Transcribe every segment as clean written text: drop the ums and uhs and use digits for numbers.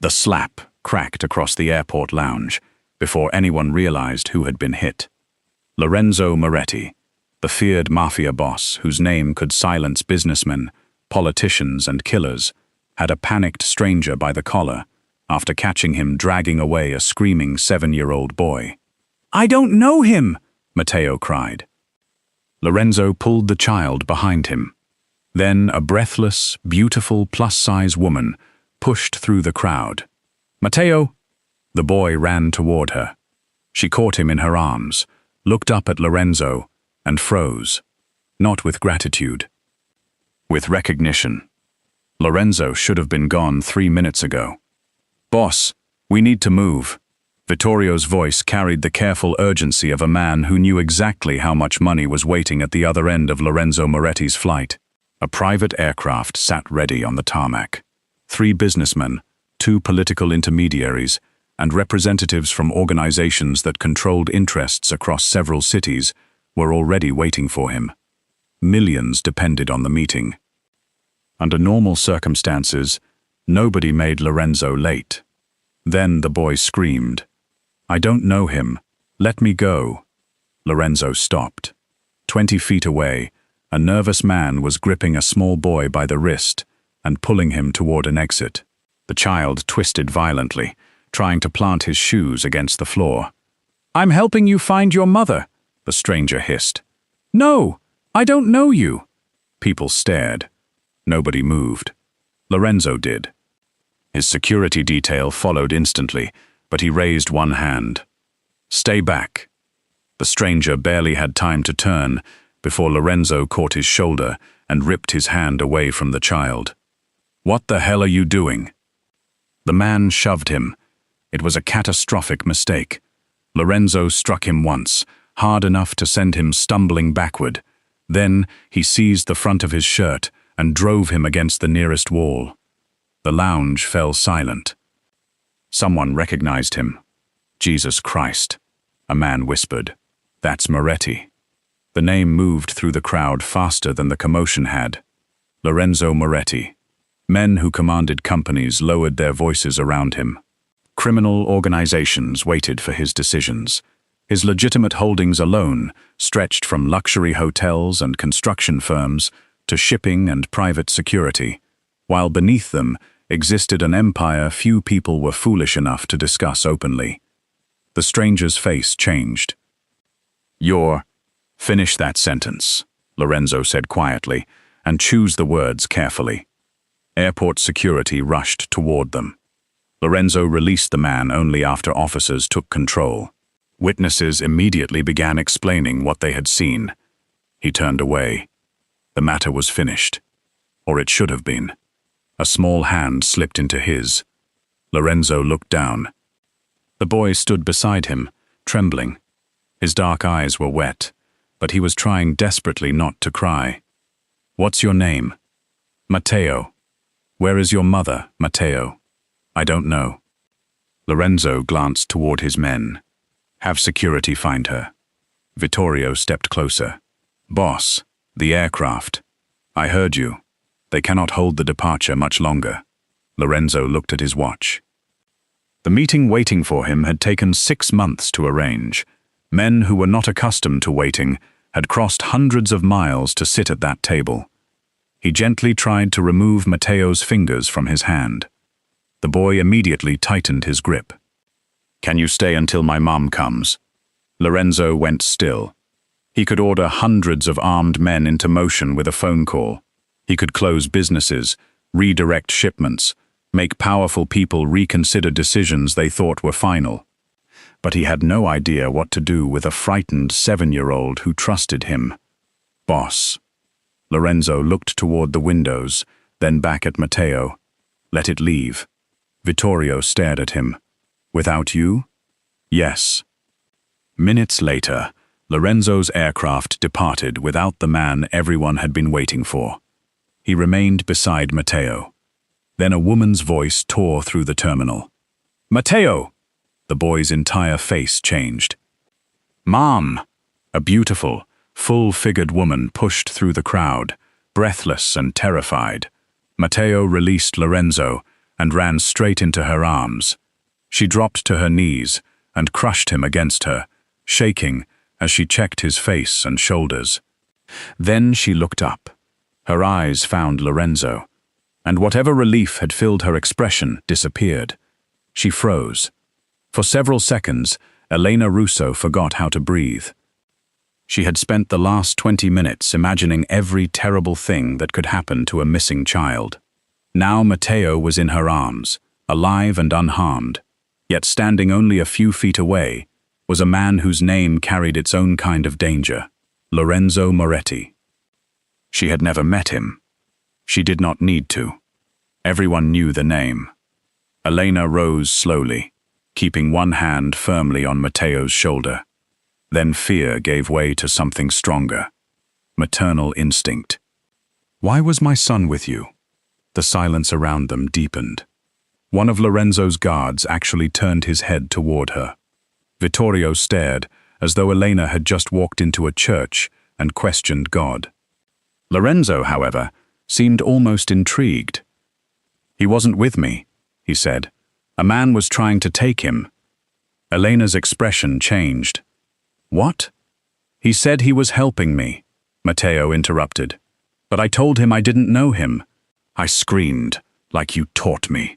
The slap cracked across the airport lounge before anyone realized who had been hit. Lorenzo Moretti, the feared mafia boss whose name could silence businessmen, politicians, and killers, had a panicked stranger by the collar after catching him dragging away a screaming 7-year-old boy. "I don't know him!" Matteo cried. Lorenzo pulled the child behind him. Then a breathless, beautiful plus-size woman pushed through the crowd. "Matteo!" The boy ran toward her. She caught him in her arms, looked up at Lorenzo, and froze. Not with gratitude. With recognition. Lorenzo should have been gone 3 minutes ago. "Boss, we need to move." Vittorio's voice carried the careful urgency of a man who knew exactly how much money was waiting at the other end of Lorenzo Moretti's flight. A private aircraft sat ready on the tarmac. 3 businessmen, 2 political intermediaries, and representatives from organizations that controlled interests across several cities were already waiting for him. Millions depended on the meeting. Under normal circumstances, nobody made Lorenzo late. Then the boy screamed, "I don't know him. Let me go." Lorenzo stopped. 20 feet away, a nervous man was gripping a small boy by the wrist and pulling him toward an exit. The child twisted violently, trying to plant his shoes against the floor. "I'm helping you find your mother," the stranger hissed. "No, I don't know you." People stared. Nobody moved. Lorenzo did. His security detail followed instantly, but he raised one hand. "Stay back." The stranger barely had time to turn before Lorenzo caught his shoulder and ripped his hand away from the child. "What the hell are you doing?" The man shoved him. It was a catastrophic mistake. Lorenzo struck him once, hard enough to send him stumbling backward. Then he seized the front of his shirt and drove him against the nearest wall. The lounge fell silent. Someone recognized him. "Jesus Christ," a man whispered. "That's Moretti." The name moved through the crowd faster than the commotion had. Lorenzo Moretti. Men who commanded companies lowered their voices around him. Criminal organizations waited for his decisions. His legitimate holdings alone stretched from luxury hotels and construction firms to shipping and private security, while beneath them existed an empire few people were foolish enough to discuss openly. The stranger's face changed. Finish that sentence," Lorenzo said quietly, "and choose the words carefully." Airport security rushed toward them. Lorenzo released the man only after officers took control. Witnesses immediately began explaining what they had seen. He turned away. The matter was finished. Or it should have been. A small hand slipped into his. Lorenzo looked down. The boy stood beside him, trembling. His dark eyes were wet, but he was trying desperately not to cry. "What's your name?" "Matteo." "Where is your mother, Matteo?" "I don't know." Lorenzo glanced toward his men. "Have security find her." Vittorio stepped closer. "Boss, the aircraft. I heard you. They cannot hold the departure much longer." Lorenzo looked at his watch. The meeting waiting for him had taken 6 months to arrange. Men who were not accustomed to waiting had crossed hundreds of miles to sit at that table. He gently tried to remove Matteo's fingers from his hand. The boy immediately tightened his grip. "Can you stay until my mom comes?" Lorenzo went still. He could order hundreds of armed men into motion with a phone call. He could close businesses, redirect shipments, make powerful people reconsider decisions they thought were final. But he had no idea what to do with a frightened 7-year-old who trusted him. "Boss." Lorenzo looked toward the windows, then back at Matteo. "Let it leave." Vittorio stared at him. "Without you?" "Yes." Minutes later, Lorenzo's aircraft departed without the man everyone had been waiting for. He remained beside Matteo. Then a woman's voice tore through the terminal. "Matteo!" The boy's entire face changed. "Mom!" A beautiful, full-figured woman pushed through the crowd, breathless and terrified. Matteo released Lorenzo, and ran straight into her arms. She dropped to her knees and crushed him against her, shaking as she checked his face and shoulders. Then she looked up. Her eyes found Lorenzo, and whatever relief had filled her expression disappeared. She froze. For several seconds, Elena Russo forgot how to breathe. She had spent the last 20 minutes imagining every terrible thing that could happen to a missing child. Now Matteo was in her arms, alive and unharmed, yet standing only a few feet away was a man whose name carried its own kind of danger, Lorenzo Moretti. She had never met him. She did not need to. Everyone knew the name. Elena rose slowly, keeping one hand firmly on Matteo's shoulder. Then fear gave way to something stronger. Maternal instinct. "Why was my son with you?" The silence around them deepened. One of Lorenzo's guards actually turned his head toward her. Vittorio stared, as though Elena had just walked into a church and questioned God. Lorenzo, however, seemed almost intrigued. "He wasn't with me," he said. "A man was trying to take him." Elena's expression changed. "What?" "He said he was helping me," Matteo interrupted. "But I told him I didn't know him." I screamed, "Like you taught me."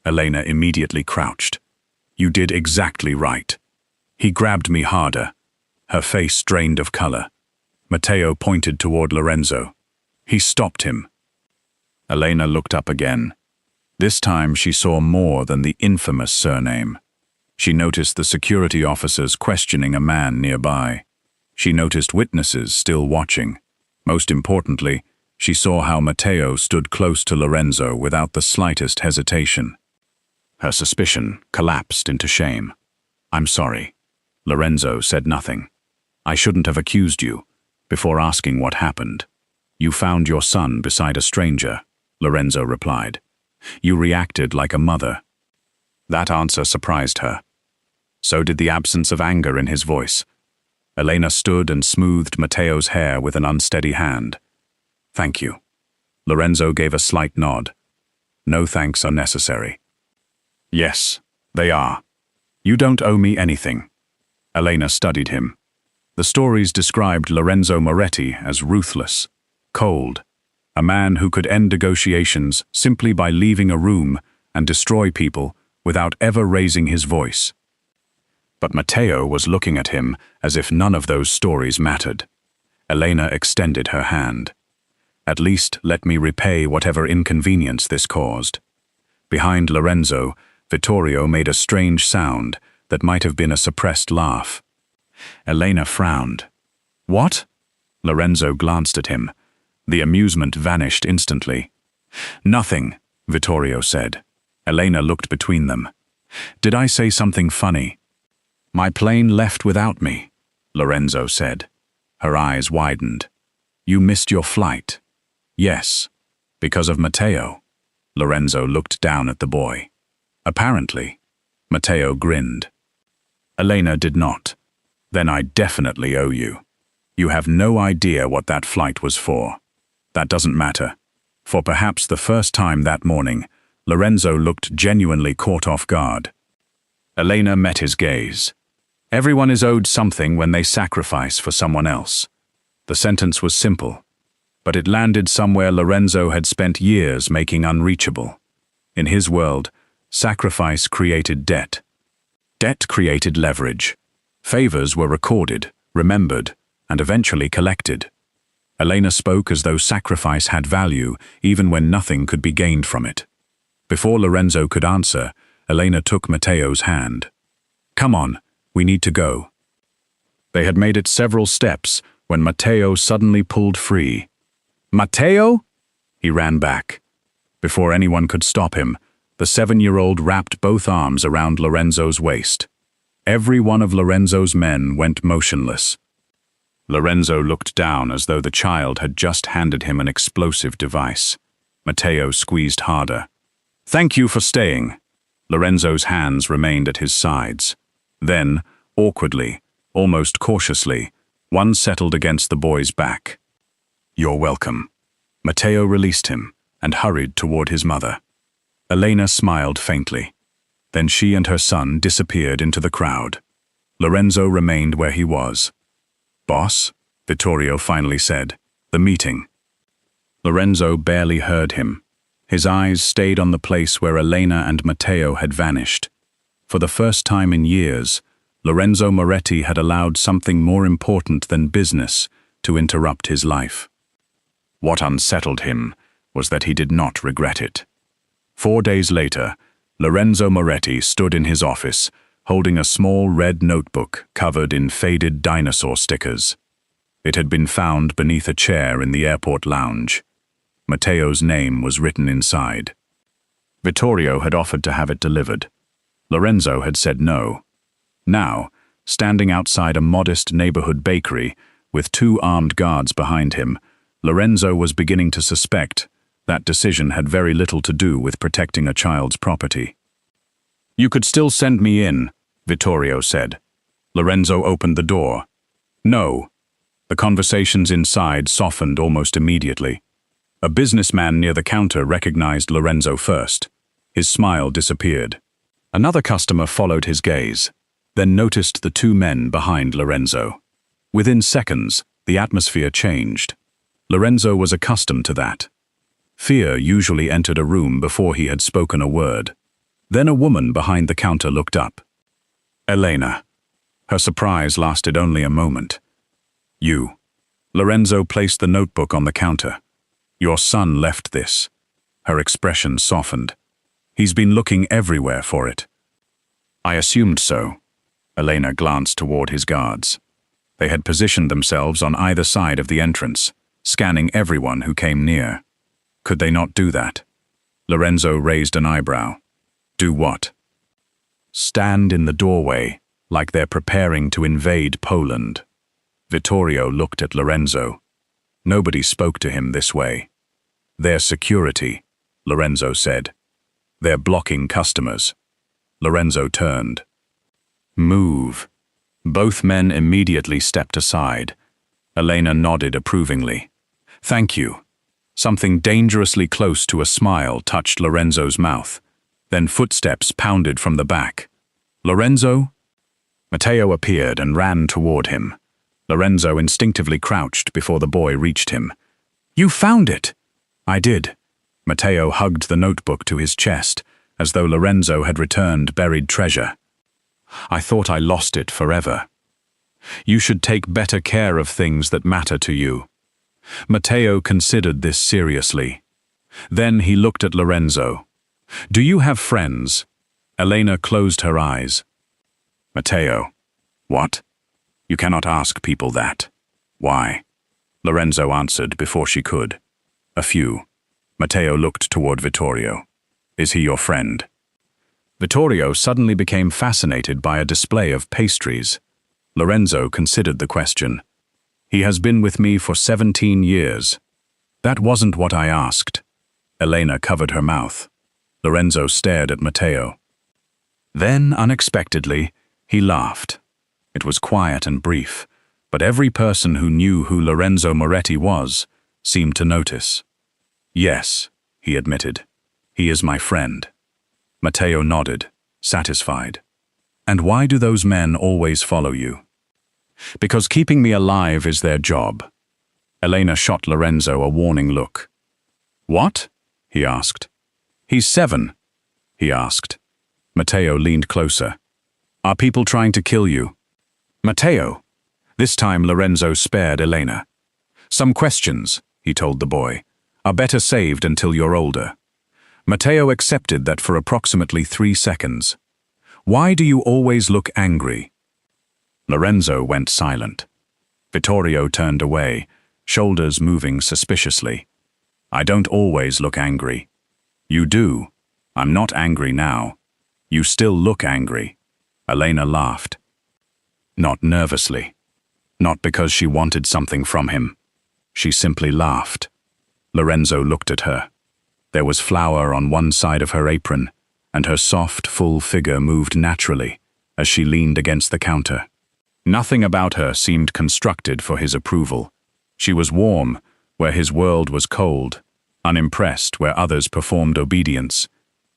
Elena immediately crouched. "You did exactly right." He grabbed me harder. Her face drained of color. Matteo pointed toward Lorenzo. He stopped him. Elena looked up again. This time she saw more than the infamous surname. She noticed the security officers questioning a man nearby. She noticed witnesses still watching. Most importantly, she saw how Matteo stood close to Lorenzo without the slightest hesitation. Her suspicion collapsed into shame. "I'm sorry." Lorenzo said nothing. "I shouldn't have accused you." Before asking what happened, "You found your son beside a stranger," Lorenzo replied. "You reacted like a mother." That answer surprised her. So did the absence of anger in his voice. Elena stood and smoothed Matteo's hair with an unsteady hand. "Thank you." Lorenzo gave a slight nod. "No thanks are necessary." "Yes, they are. You don't owe me anything." Elena studied him. The stories described Lorenzo Moretti as ruthless, cold, a man who could end negotiations simply by leaving a room and destroy people without ever raising his voice. But Matteo was looking at him as if none of those stories mattered. Elena extended her hand. "At least let me repay whatever inconvenience this caused." Behind Lorenzo, Vittorio made a strange sound that might have been a suppressed laugh. Elena frowned. "What?" Lorenzo glanced at him. The amusement vanished instantly. "Nothing," Vittorio said. Elena looked between them. "Did I say something funny?" "My plane left without me," Lorenzo said. Her eyes widened. "You missed your flight." "Yes, because of Matteo." Lorenzo looked down at the boy. "Apparently." Matteo grinned. Elena did not. "Then I definitely owe you. You have no idea what that flight was for. That doesn't matter." For perhaps the first time that morning, Lorenzo looked genuinely caught off guard. Elena met his gaze. Everyone is owed something when they sacrifice for someone else. The sentence was simple, but it landed somewhere Lorenzo had spent years making unreachable. In his world, sacrifice created debt. Debt created leverage. Favors were recorded, remembered, and eventually collected. Elena spoke as though sacrifice had value even when nothing could be gained from it. Before Lorenzo could answer, Elena took Matteo's hand. "Come on, we need to go." They had made it several steps when Matteo suddenly pulled free. "Matteo?" He ran back. Before anyone could stop him, the 7-year-old wrapped both arms around Lorenzo's waist. Every one of Lorenzo's men went motionless. Lorenzo looked down as though the child had just handed him an explosive device. Matteo squeezed harder. "Thank you for staying." Lorenzo's hands remained at his sides. Then, awkwardly, almost cautiously, one settled against the boy's back. "You're welcome." Matteo released him and hurried toward his mother. Elena smiled faintly. Then she and her son disappeared into the crowd. Lorenzo remained where he was. "Boss," Vittorio finally said, "the meeting." Lorenzo barely heard him. His eyes stayed on the place where Elena and Matteo had vanished. For the first time in years, Lorenzo Moretti had allowed something more important than business to interrupt his life. What unsettled him was that he did not regret it. 4 days later, Lorenzo Moretti stood in his office, holding a small red notebook covered in faded dinosaur stickers. It had been found beneath a chair in the airport lounge. Matteo's name was written inside. Vittorio had offered to have it delivered. Lorenzo had said no. Now, standing outside a modest neighborhood bakery with 2 armed guards behind him, Lorenzo was beginning to suspect that decision had very little to do with protecting a child's property. "You could still send me in," Vittorio said. Lorenzo opened the door. "No." The conversations inside softened almost immediately. A businessman near the counter recognized Lorenzo first. His smile disappeared. Another customer followed his gaze, then noticed the 2 men behind Lorenzo. Within seconds, the atmosphere changed. Lorenzo was accustomed to that. Fear usually entered a room before he had spoken a word. Then a woman behind the counter looked up. "Elena." Her surprise lasted only a moment. "You." Lorenzo placed the notebook on the counter. "Your son left this." Her expression softened. "He's been looking everywhere for it." "I assumed so." Elena glanced toward his guards. They had positioned themselves on either side of the entrance, scanning everyone who came near. Could they not do that? Lorenzo raised an eyebrow. "Do what?" "Stand in the doorway, like they're preparing to invade Poland." Vittorio looked at Lorenzo. Nobody spoke to him this way. "Their security," Lorenzo said. "They're blocking customers." Lorenzo turned. "Move." Both men immediately stepped aside. Elena nodded approvingly. "Thank you." Something dangerously close to a smile touched Lorenzo's mouth. Then footsteps pounded from the back. "Lorenzo?" Matteo appeared and ran toward him. Lorenzo instinctively crouched before the boy reached him. "You found it!" "I did." Matteo hugged the notebook to his chest, as though Lorenzo had returned buried treasure. "I thought I lost it forever." "You should take better care of things that matter to you." Matteo considered this seriously. Then he looked at Lorenzo. "Do you have friends?" Elena closed her eyes. "Matteo." "What?" "You cannot ask people that." "Why?" Lorenzo answered before she could. "A few." Matteo looked toward Vittorio. "Is he your friend?" Vittorio suddenly became fascinated by a display of pastries. Lorenzo considered the question. "He has been with me for 17 years. "That wasn't what I asked." Elena covered her mouth. Lorenzo stared at Matteo. Then, unexpectedly, he laughed. It was quiet and brief, but every person who knew who Lorenzo Moretti was seemed to notice. "Yes," he admitted. "He is my friend." Matteo nodded, satisfied. "And why do those men always follow you?" "Because keeping me alive is their job." Elena shot Lorenzo a warning look. "What?" he asked. "He's 7, he asked. Matteo leaned closer. "Are people trying to kill you?" "Matteo." This time Lorenzo spared Elena. "Some questions," he told the boy, "are better saved until you're older." Matteo accepted that for approximately 3 seconds. "Why do you always look angry?" Lorenzo went silent. Vittorio turned away, shoulders moving suspiciously. "I don't always look angry." "You do. I'm not angry now." "You still look angry." Elena laughed. Not nervously. Not because she wanted something from him. She simply laughed. Lorenzo looked at her. There was flour on one side of her apron, and her soft, full figure moved naturally as she leaned against the counter. Nothing about her seemed constructed for his approval. She was warm where his world was cold, unimpressed where others performed obedience,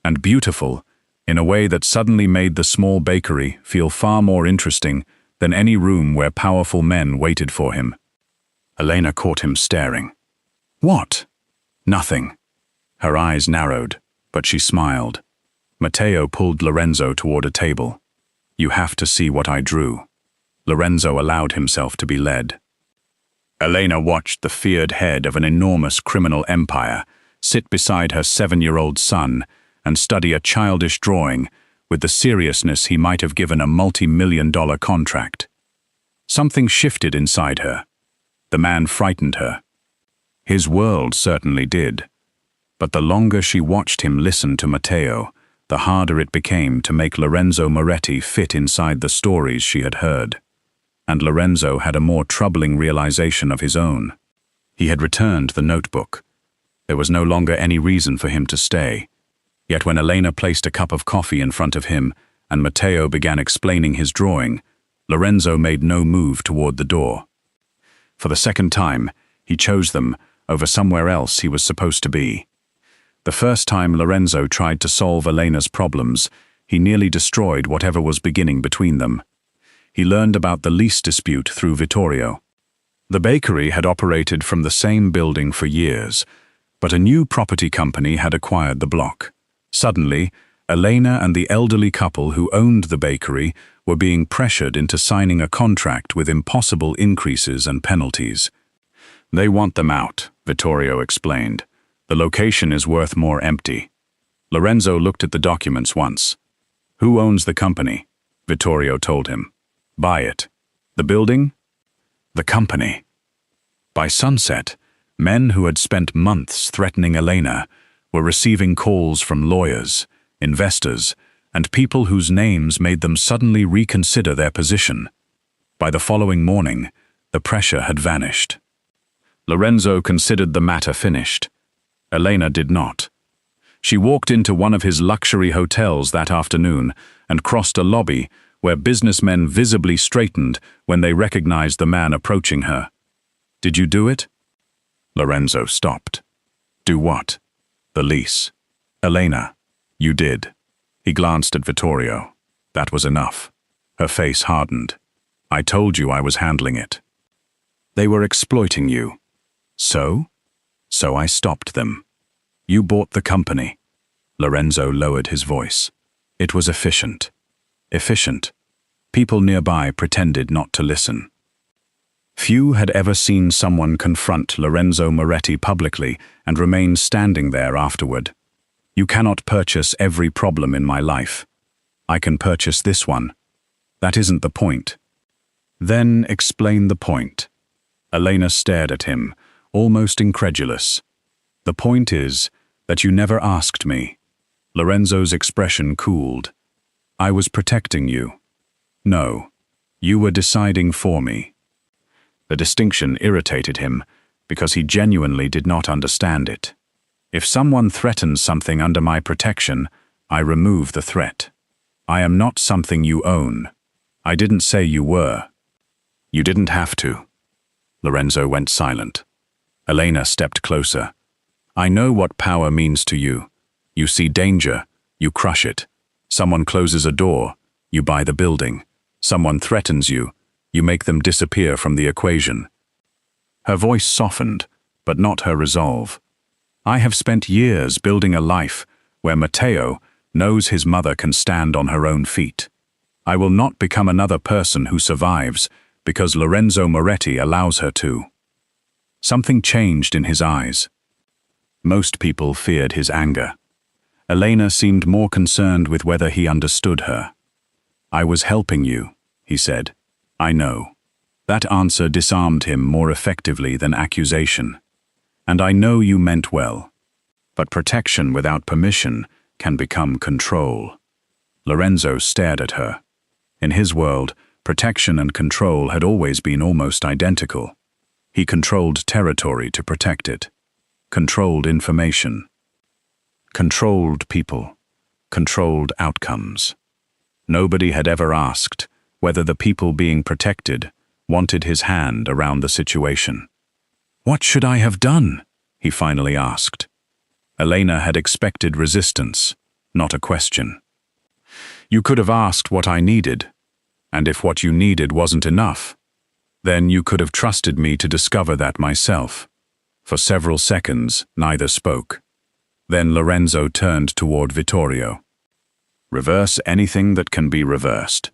and beautiful, in a way that suddenly made the small bakery feel far more interesting than any room where powerful men waited for him. Elena caught him staring. What? Nothing. Her eyes narrowed, but she smiled. Matteo pulled Lorenzo toward a table. You have to see what I drew. Lorenzo allowed himself to be led. Elena watched the feared head of an enormous criminal empire sit beside her 7-year-old son and study a childish drawing with the seriousness he might have given a multi-million-dollar contract. Something shifted inside her. The man frightened her. His world certainly did. But the longer she watched him listen to Matteo, the harder it became to make Lorenzo Moretti fit inside the stories she had heard. And Lorenzo had a more troubling realization of his own. He had returned the notebook. There was no longer any reason for him to stay. Yet when Elena placed a cup of coffee in front of him and Matteo began explaining his drawing, Lorenzo made no move toward the door. For the second time, he chose them over somewhere else he was supposed to be. The first time Lorenzo tried to solve Elena's problems, he nearly destroyed whatever was beginning between them. He learned about the lease dispute through Vittorio. The bakery had operated from the same building for years, but a new property company had acquired the block. Suddenly, Elena and the elderly couple who owned the bakery were being pressured into signing a contract with impossible increases and penalties. They want them out, Vittorio explained. The location is worth more empty. Lorenzo looked at the documents once. Who owns the company? Vittorio told him. Buy it. The building? The company. By sunset, men who had spent months threatening Elena were receiving calls from lawyers, investors, and people whose names made them suddenly reconsider their position. By the following morning, the pressure had vanished. Lorenzo considered the matter finished. Elena did not. She walked into one of his luxury hotels that afternoon and crossed a lobby where businessmen visibly straightened when they recognized the man approaching her. Did you do it? Lorenzo stopped. Do what? The lease. Elena, you did. He glanced at Vittorio. That was enough. Her face hardened. I told you I was handling it. They were exploiting you. So? So I stopped them. You bought the company. Lorenzo lowered his voice. It was efficient. Efficient. People nearby pretended not to listen. Few had ever seen someone confront Lorenzo Moretti publicly and remain standing there afterward. You cannot purchase every problem in my life. I can purchase this one. That isn't the point. Then explain the point. Elena stared at him, almost incredulous. The point is that you never asked me. Lorenzo's expression cooled. I was protecting you. No, you were deciding for me. The distinction irritated him because he genuinely did not understand it. If someone threatens something under my protection, I remove the threat. I am not something you own. I didn't say you were. You didn't have to. Lorenzo went silent. Elena stepped closer. I know what power means to you. You see danger, you crush it. Someone closes a door, you buy the building. Someone threatens you, you make them disappear from the equation. Her voice softened, but not her resolve. I have spent years building a life where Matteo knows his mother can stand on her own feet. I will not become another person who survives because Lorenzo Moretti allows her to. Something changed in his eyes. Most people feared his anger. Elena seemed more concerned with whether he understood her. I was helping you, he said. I know. That answer disarmed him more effectively than accusation. And I know you meant well. But protection without permission can become control. Lorenzo stared at her. In his world, protection and control had always been almost identical. He controlled territory to protect it. Controlled information. Controlled people. Controlled outcomes. Nobody had ever asked whether the people being protected wanted his hand around the situation. What should I have done? He finally asked. Elena had expected resistance, not a question. You could have asked what I needed, and if what you needed wasn't enough, then you could have trusted me to discover that myself. For several seconds, neither spoke. Then Lorenzo turned toward Vittorio. Reverse anything that can be reversed.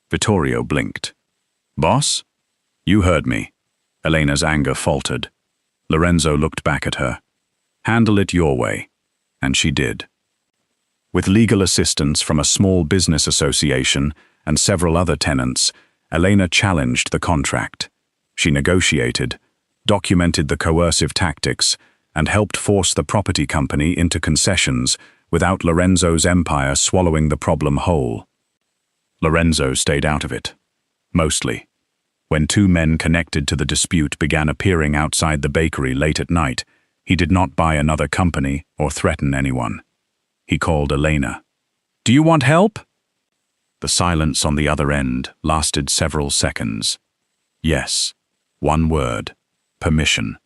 Vittorio blinked. Boss? You heard me. Elena's anger faltered. Lorenzo looked back at her. Handle it your way. And she did. With legal assistance from a small business association and several other tenants, Elena challenged the contract. She negotiated, documented the coercive tactics, and helped force the property company into concessions without Lorenzo's empire swallowing the problem whole. Lorenzo stayed out of it. Mostly. When two men connected to the dispute began appearing outside the bakery late at night, he did not buy another company or threaten anyone. He called Elena. Do you want help? The silence on the other end lasted several seconds. Yes. One word. Permission.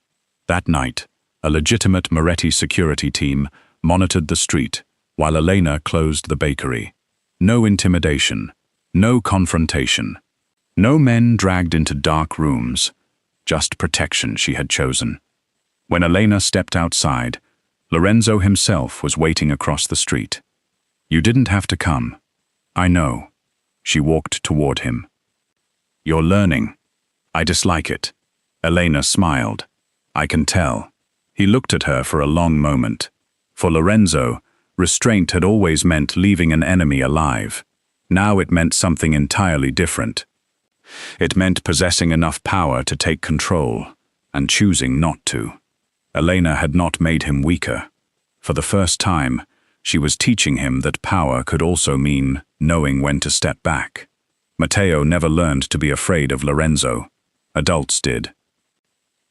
That night, a legitimate Moretti security team monitored the street while Elena closed the bakery. No intimidation. No confrontation. No men dragged into dark rooms. Just protection she had chosen. When Elena stepped outside, Lorenzo himself was waiting across the street. You didn't have to come. I know. She walked toward him. You're learning. I dislike it. Elena smiled. I can tell. He looked at her for a long moment. For Lorenzo, restraint had always meant leaving an enemy alive. Now it meant something entirely different. It meant possessing enough power to take control, and choosing not to. Elena had not made him weaker. For the first time, she was teaching him that power could also mean knowing when to step back. Matteo never learned to be afraid of Lorenzo. Adults did.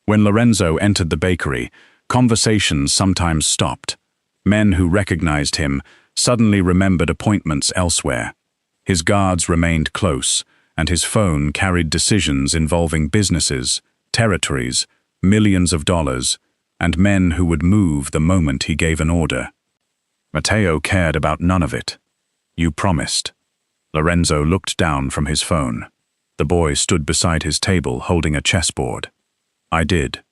When Lorenzo entered the bakery, conversations sometimes stopped. Men who recognized him suddenly remembered appointments elsewhere. His guards remained close, and his phone carried decisions involving businesses, territories, millions of dollars, and men who would move the moment he gave an order. Matteo cared about none of it. You promised. Lorenzo looked down from his phone. The boy stood beside his table holding a chessboard. I did.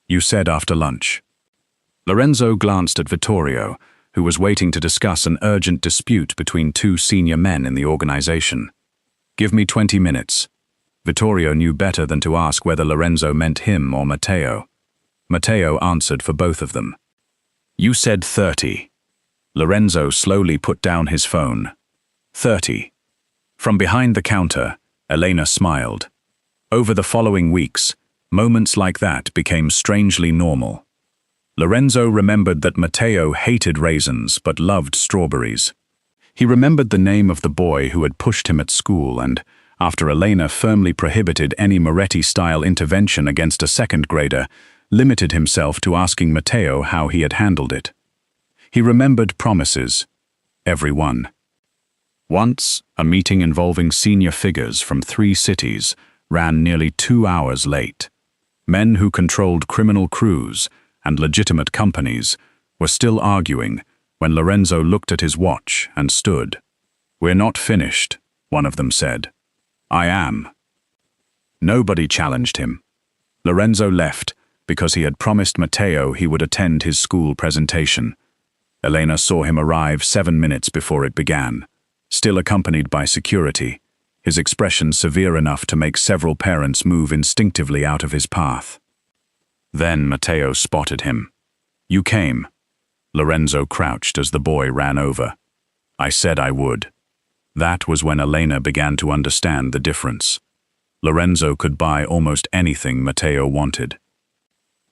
You said after lunch. Lorenzo glanced at Vittorio, who was waiting to discuss an urgent dispute between two senior men in the organization. Give me 20 minutes. Vittorio knew better than to ask whether Lorenzo meant him or Matteo. Matteo answered for both of them. You said 30. Lorenzo slowly put down his phone. 30. From behind the counter, Elena smiled. Over the following weeks, moments like that became strangely normal. Lorenzo remembered that Matteo hated raisins but loved strawberries. He remembered the name of the boy who had pushed him at school and, after Elena firmly prohibited any Moretti-style intervention against a second grader, limited himself to asking Matteo how he had handled it. He remembered promises. Every one. Once, a meeting involving senior figures from 3 cities ran nearly 2 hours late. Men who controlled criminal crews and legitimate companies were still arguing when Lorenzo looked at his watch and stood. We're not finished, one of them said. I am. Nobody challenged him. Lorenzo left because he had promised Matteo he would attend his school presentation. Elena saw him arrive 7 minutes before it began, still accompanied by security, his expression severe enough to make several parents move instinctively out of his path. Then Matteo spotted him. You came. Lorenzo crouched as the boy ran over. I said I would. That was when Elena began to understand the difference. Lorenzo could buy almost anything Matteo wanted.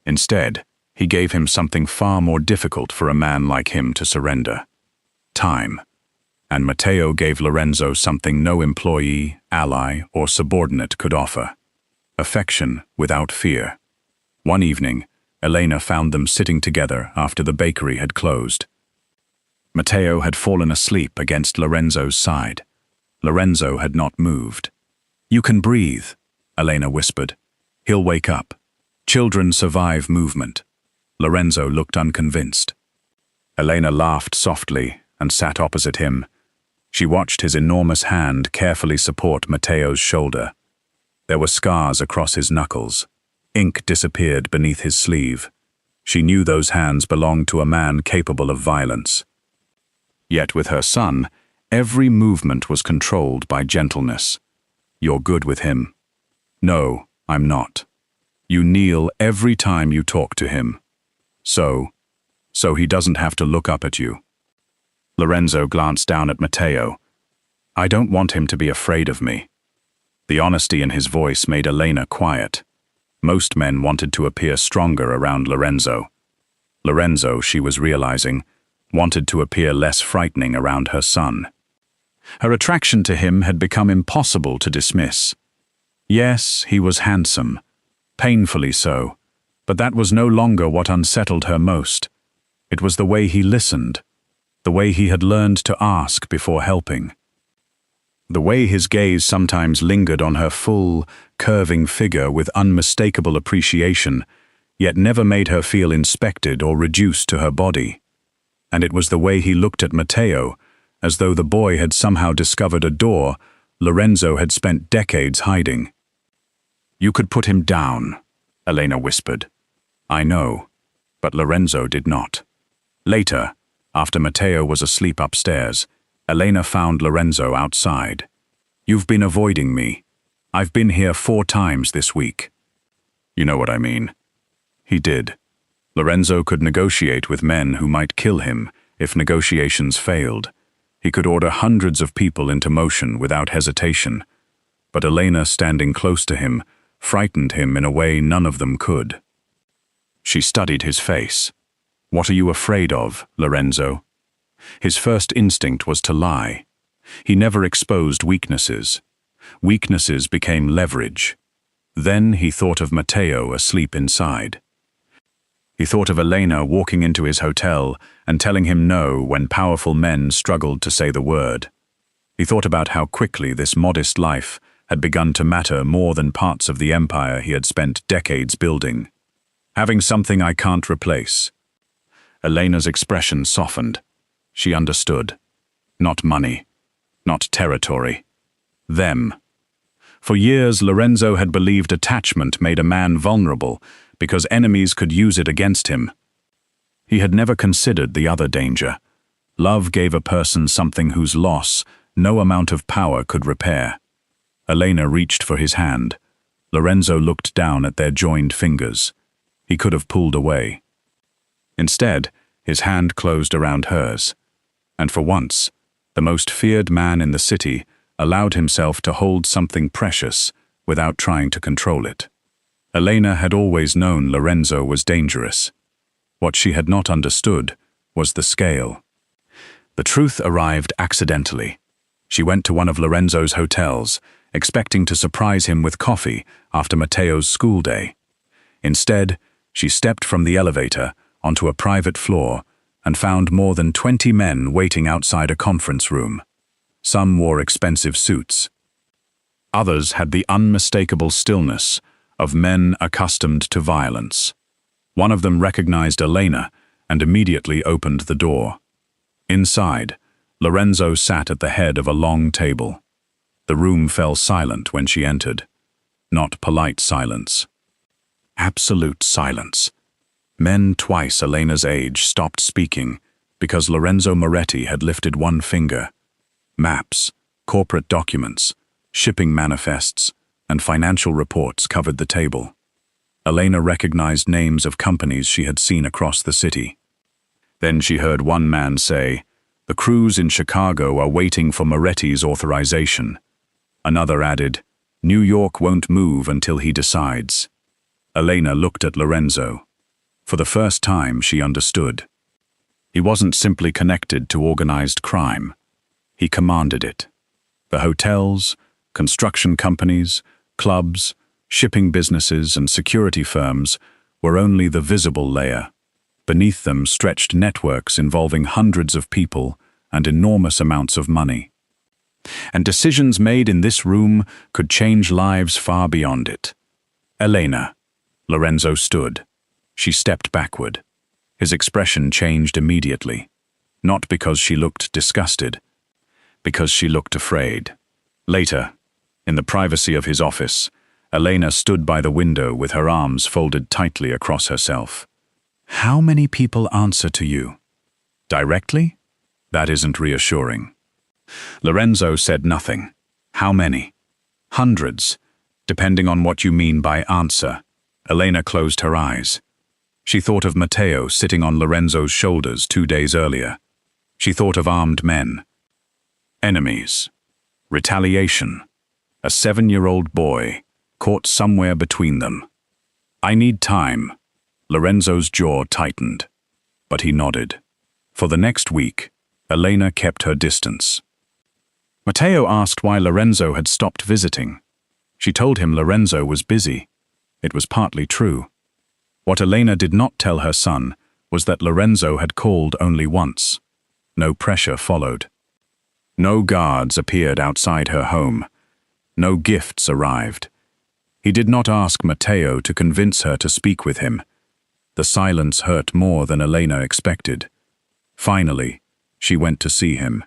Instead, he gave him something far more difficult for a man like him to surrender. Time. And Matteo gave Lorenzo something no employee, ally, or subordinate could offer. Affection without fear. One evening, Elena found them sitting together after the bakery had closed. Matteo had fallen asleep against Lorenzo's side. Lorenzo had not moved. You can breathe, Elena whispered. He'll wake up. Children survive movement. Lorenzo looked unconvinced. Elena laughed softly and sat opposite him. She watched his enormous hand carefully support Matteo's shoulder. There were scars across his knuckles. Ink disappeared beneath his sleeve. She knew those hands belonged to a man capable of violence. Yet with her son, every movement was controlled by gentleness. "You're good with him." "No, I'm not." "You kneel every time you talk to him." So he doesn't have to look up at you." Lorenzo glanced down at Matteo. "I don't want him to be afraid of me." The honesty in his voice made Elena quiet. Most men wanted to appear stronger around Lorenzo. Lorenzo, she was realizing, wanted to appear less frightening around her son. Her attraction to him had become impossible to dismiss. Yes, he was handsome, painfully so, but that was no longer what unsettled her most. It was the way he listened, the way he had learned to ask before helping. The way his gaze sometimes lingered on her full, curving figure with unmistakable appreciation, yet never made her feel inspected or reduced to her body. And it was the way he looked at Matteo, as though the boy had somehow discovered a door Lorenzo had spent decades hiding. "You could put him down," Elena whispered. "I know," but Lorenzo did not. Later, after Matteo was asleep upstairs, Elena found Lorenzo outside. "You've been avoiding me. I've been here 4 times this week." "You know what I mean." He did. Lorenzo could negotiate with men who might kill him if negotiations failed. He could order hundreds of people into motion without hesitation. But Elena, standing close to him, frightened him in a way none of them could. She studied his face. "What are you afraid of, Lorenzo?" His first instinct was to lie. He never exposed weaknesses. Weaknesses became leverage. Then he thought of Matteo asleep inside. He thought of Elena walking into his hotel and telling him no when powerful men struggled to say the word. He thought about how quickly this modest life had begun to matter more than parts of the empire he had spent decades building. "Having something I can't replace." Elena's expression softened. She understood. Not money, not territory. Them. For years, Lorenzo had believed attachment made a man vulnerable because enemies could use it against him. He had never considered the other danger. Love gave a person something whose loss no amount of power could repair. Elena reached for his hand. Lorenzo looked down at their joined fingers. He could have pulled away. Instead, his hand closed around hers. And for once, the most feared man in the city allowed himself to hold something precious without trying to control it. Elena had always known Lorenzo was dangerous. What she had not understood was the scale. The truth arrived accidentally. She went to one of Lorenzo's hotels, expecting to surprise him with coffee after Matteo's school day. Instead, she stepped from the elevator onto a private floor and found more than 20 men waiting outside a conference room. Some wore expensive suits. Others had the unmistakable stillness of men accustomed to violence. One of them recognized Elena and immediately opened the door. Inside, Lorenzo sat at the head of a long table. The room fell silent when she entered. Not polite silence. Absolute silence. Men twice Elena's age stopped speaking because Lorenzo Moretti had lifted one finger. Maps, corporate documents, shipping manifests, and financial reports covered the table. Elena recognized names of companies she had seen across the city. Then she heard one man say, "The crews in Chicago are waiting for Moretti's authorization." Another added, "New York won't move until he decides." Elena looked at Lorenzo. For the first time, she understood. He wasn't simply connected to organized crime. He commanded it. The hotels, construction companies, clubs, shipping businesses, and security firms were only the visible layer. Beneath them stretched networks involving hundreds of people and enormous amounts of money. And decisions made in this room could change lives far beyond it. Elena. Lorenzo stood. She stepped backward. His expression changed immediately. Not because she looked disgusted, because she looked afraid. Later, in the privacy of his office, Elena stood by the window with her arms folded tightly across herself. How many people answer to you? Directly? That isn't reassuring. Lorenzo said nothing. How many? Hundreds, depending on what you mean by answer. Elena closed her eyes. She thought of Matteo sitting on Lorenzo's shoulders 2 days earlier. She thought of armed men. Enemies. Retaliation. A 7-year-old boy, caught somewhere between them. I need time. Lorenzo's jaw tightened, but he nodded. For the next week, Elena kept her distance. Matteo asked why Lorenzo had stopped visiting. She told him Lorenzo was busy. It was partly true. What Elena did not tell her son was that Lorenzo had called only once. No pressure followed. No guards appeared outside her home. No gifts arrived. He did not ask Matteo to convince her to speak with him. The silence hurt more than Elena expected. Finally, she went to see him.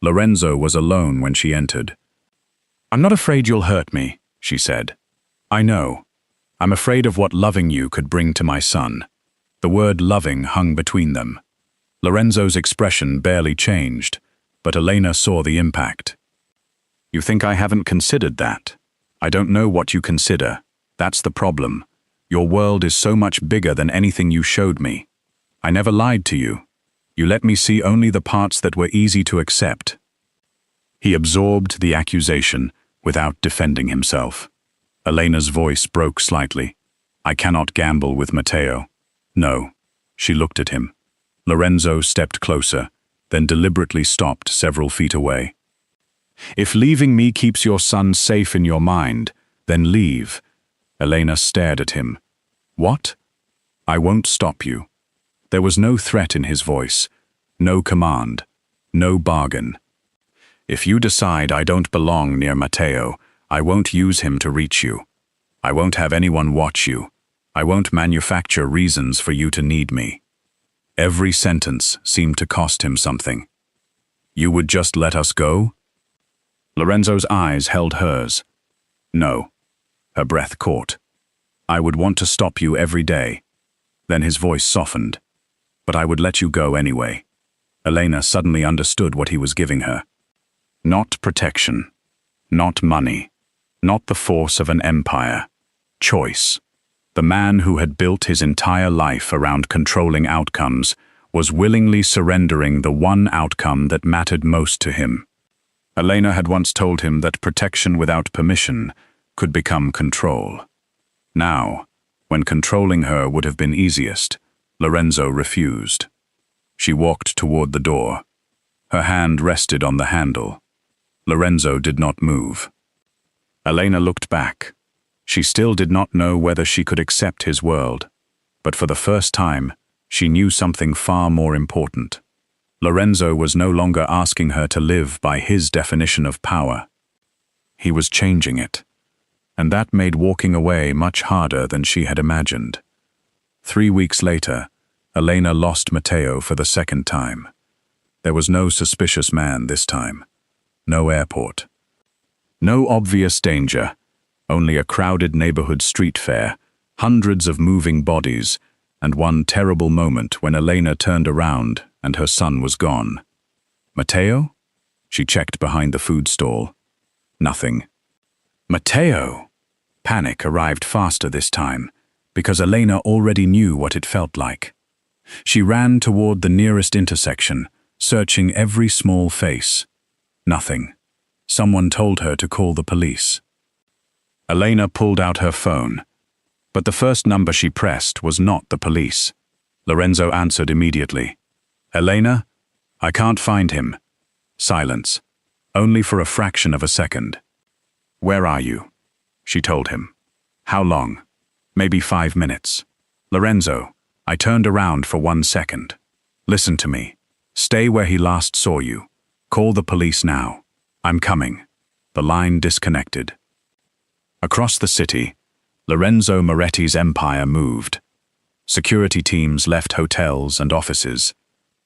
Lorenzo was alone when she entered. I'm not afraid you'll hurt me, she said. I know. I'm afraid of what loving you could bring to my son. The word loving hung between them. Lorenzo's expression barely changed, but Elena saw the impact. You think I haven't considered that? I don't know what you consider. That's the problem. Your world is so much bigger than anything you showed me. I never lied to you. You let me see only the parts that were easy to accept. He absorbed the accusation without defending himself. Elena's voice broke slightly. I cannot gamble with Matteo. No. She looked at him. Lorenzo stepped closer, then deliberately stopped several feet away. If leaving me keeps your son safe in your mind, then leave. Elena stared at him. What? I won't stop you. There was no threat in his voice, no command, no bargain. If you decide I don't belong near Matteo, I won't use him to reach you. I won't have anyone watch you. I won't manufacture reasons for you to need me. Every sentence seemed to cost him something. You would just let us go? Lorenzo's eyes held hers. No. Her breath caught. I would want to stop you every day. Then his voice softened. But I would let you go anyway. Elena suddenly understood what he was giving her. Not protection. Not money. Not the force of an empire. Choice. The man who had built his entire life around controlling outcomes was willingly surrendering the one outcome that mattered most to him. Elena had once told him that protection without permission could become control. Now, when controlling her would have been easiest, Lorenzo refused. She walked toward the door. Her hand rested on the handle. Lorenzo did not move. Elena looked back. She still did not know whether she could accept his world, but for the first time, she knew something far more important. Lorenzo was no longer asking her to live by his definition of power. He was changing it, and that made walking away much harder than she had imagined. 3 weeks later, Elena lost Matteo for the second time. There was no suspicious man this time. No airport. No obvious danger. Only a crowded neighborhood street fair, hundreds of moving bodies, and one terrible moment when Elena turned around and her son was gone. Matteo? She checked behind the food stall. Nothing. Matteo! Panic arrived faster this time, because Elena already knew what it felt like. She ran toward the nearest intersection, searching every small face. Nothing. Someone told her to call the police. Elena pulled out her phone, but the first number she pressed was not the police. Lorenzo answered immediately. Elena? I can't find him. Silence. Only for a fraction of a second. Where are you? She told him. How long? Maybe 5 minutes. Lorenzo, I turned around for 1 second. Listen to me. Stay where he last saw you. Call the police now. I'm coming. The line disconnected. Across the city, Lorenzo Moretti's empire moved. Security teams left hotels and offices.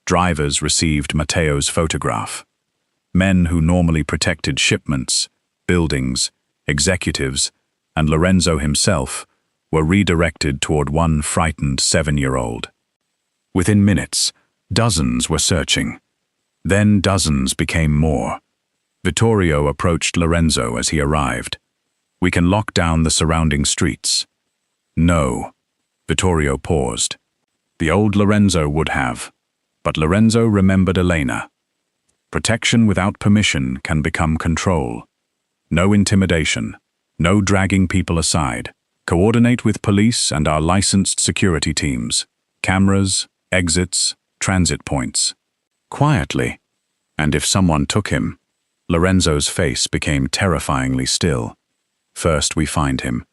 Drivers received Matteo's photograph. Men who normally protected shipments, buildings, executives, and Lorenzo himself were redirected toward one frightened 7-year-old. Within minutes, dozens were searching. Then dozens became more. Vittorio approached Lorenzo as he arrived. "We can lock down the surrounding streets." "No." Vittorio paused. The old Lorenzo would have, but Lorenzo remembered Elena. Protection without permission can become control. No intimidation, no dragging people aside. Coordinate with police and our licensed security teams. Cameras, exits, transit points. Quietly. And if someone took him, Lorenzo's face became terrifyingly still. First we find him.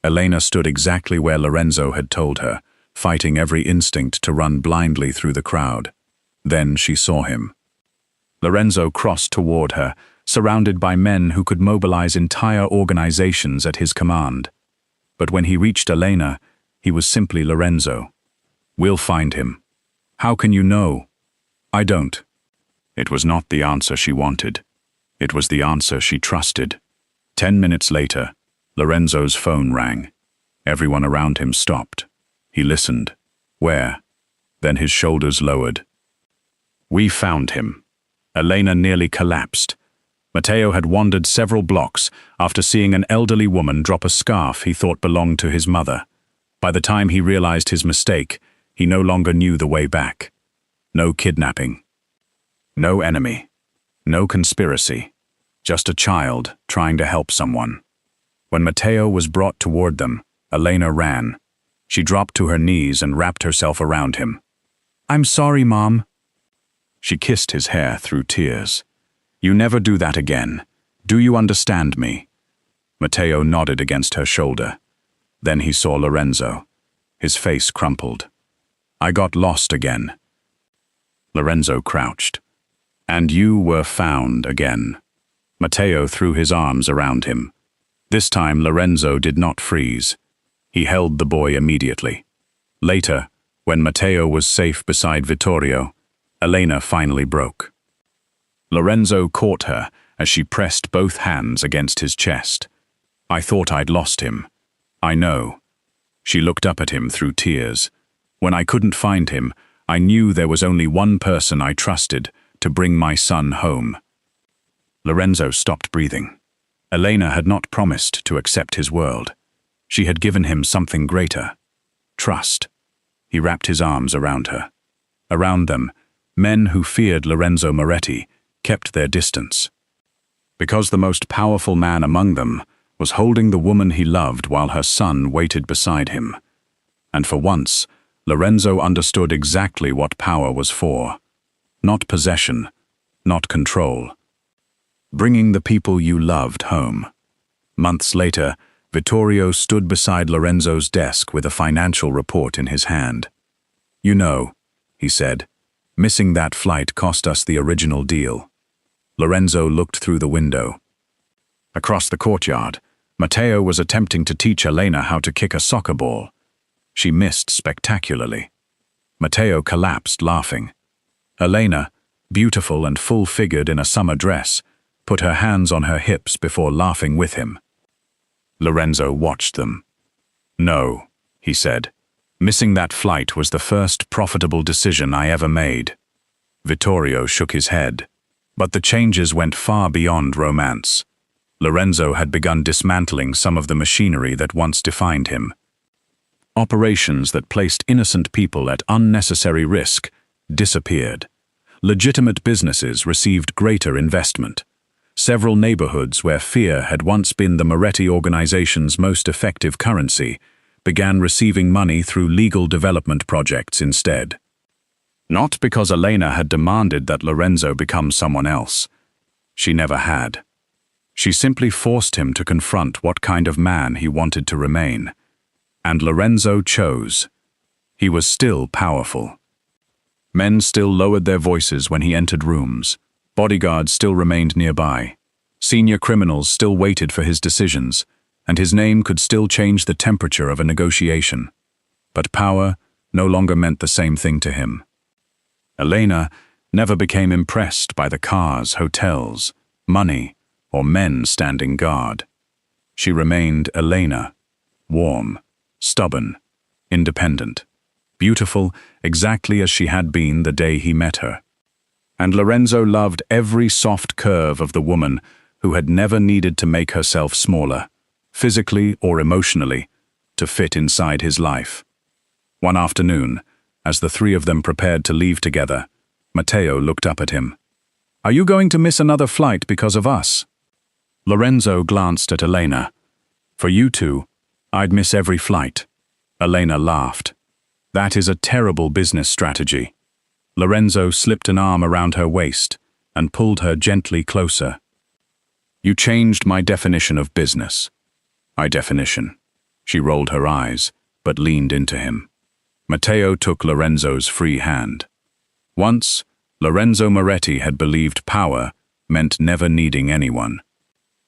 Elena stood exactly where Lorenzo had told her, fighting every instinct to run blindly through the crowd. Then she saw him. Lorenzo crossed toward her, surrounded by men who could mobilize entire organizations at his command. But when he reached Elena, he was simply Lorenzo. "We'll find him." "How can you know?" "I don't." It was not the answer she wanted. It was the answer she trusted. 10 minutes later, Lorenzo's phone rang. Everyone around him stopped. He listened. "Where?" Then his shoulders lowered. "We found him." Elena nearly collapsed. Matteo had wandered several blocks after seeing an elderly woman drop a scarf he thought belonged to his mother. By the time he realized his mistake, he no longer knew the way back. No kidnapping. No enemy. No conspiracy. Just a child trying to help someone. When Matteo was brought toward them, Elena ran. She dropped to her knees and wrapped herself around him. "I'm sorry, Mom." She kissed his hair through tears. "You never do that again. Do you understand me?" Matteo nodded against her shoulder. Then he saw Lorenzo. His face crumpled. "I got lost again." Lorenzo crouched. "And you were found again." Matteo threw his arms around him. This time Lorenzo did not freeze. He held the boy immediately. Later, when Matteo was safe beside Vittorio, Elena finally broke. Lorenzo caught her as she pressed both hands against his chest. "I thought I'd lost him. I know." She looked up at him through tears. "When I couldn't find him, I knew there was only one person I trusted to bring my son home." Lorenzo stopped breathing. Elena had not promised to accept his world. She had given him something greater. Trust. He wrapped his arms around her. Around them, men who feared Lorenzo Moretti kept their distance. Because the most powerful man among them was holding the woman he loved while her son waited beside him. And for once, Lorenzo understood exactly what power was for. Not possession, not control. Bringing the people you loved home. Months later, Vittorio stood beside Lorenzo's desk with a financial report in his hand. "You know," he said, "missing that flight cost us the original deal." Lorenzo looked through the window. Across the courtyard, Matteo was attempting to teach Elena how to kick a soccer ball. She missed spectacularly. Matteo collapsed laughing. Elena, beautiful and full-figured in a summer dress, put her hands on her hips before laughing with him. Lorenzo watched them. "No," he said. "Missing that flight was the first profitable decision I ever made." Vittorio shook his head. But the changes went far beyond romance. Lorenzo had begun dismantling some of the machinery that once defined him. Operations that placed innocent people at unnecessary risk disappeared. Legitimate businesses received greater investment. Several neighborhoods where fear had once been the Moretti organization's most effective currency began receiving money through legal development projects instead. Not because Elena had demanded that Lorenzo become someone else. She never had. She simply forced him to confront what kind of man he wanted to remain. And Lorenzo chose. He was still powerful. Men still lowered their voices when he entered rooms. Bodyguards still remained nearby. Senior criminals still waited for his decisions, and his name could still change the temperature of a negotiation. But power no longer meant the same thing to him. Elena never became impressed by the cars, hotels, money, or men standing guard. She remained Elena, warm, stubborn, independent, beautiful exactly as she had been the day he met her. And Lorenzo loved every soft curve of the woman who had never needed to make herself smaller, physically or emotionally, to fit inside his life. One afternoon, as the three of them prepared to leave together, Matteo looked up at him. "Are you going to miss another flight because of us?" Lorenzo glanced at Elena. "For you two, I'd miss every flight." Elena laughed. "That is a terrible business strategy." Lorenzo slipped an arm around her waist and pulled her gently closer. "You changed my definition of business." "My definition?" She rolled her eyes, but leaned into him. Matteo took Lorenzo's free hand. Once, Lorenzo Moretti had believed power meant never needing anyone.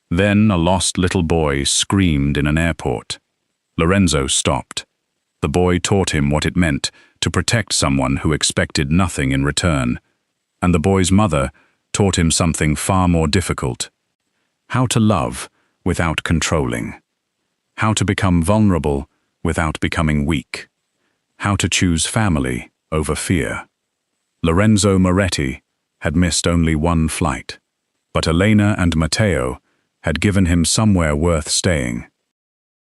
Then a lost little boy screamed in an airport. Lorenzo stopped. The boy taught him what it meant to protect someone who expected nothing in return. And the boy's mother taught him something far more difficult: how to love without controlling. How to become vulnerable without becoming weak. How to choose family over fear. Lorenzo Moretti had missed only one flight, but Elena and Matteo had given him somewhere worth staying.